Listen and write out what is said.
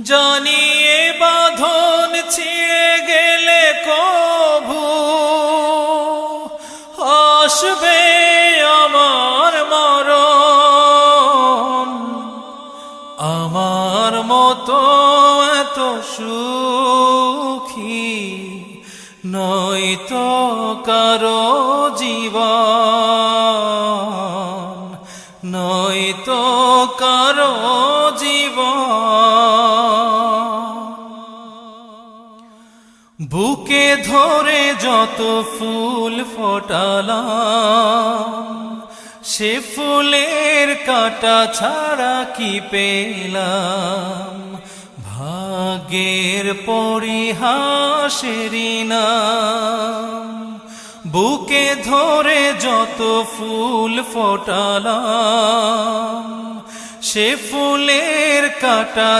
জানিয়ে বাঁধন ছিঁড়ে গেলে কভু আসবে আমার মরণ। আমার মতো এত সুখী নয়তো কারো জীবন, নয়তো কারো জীবন। বুকে ধরে যত ফুল ফোটালাম, সে ফুলের কাঁটা ছাড়া কি পেলাম? ভাগ্যের পরিহাসেরই নাম। বুকে ধরে যত ফুল ফোটালাম, সে ফুলের কাঁটা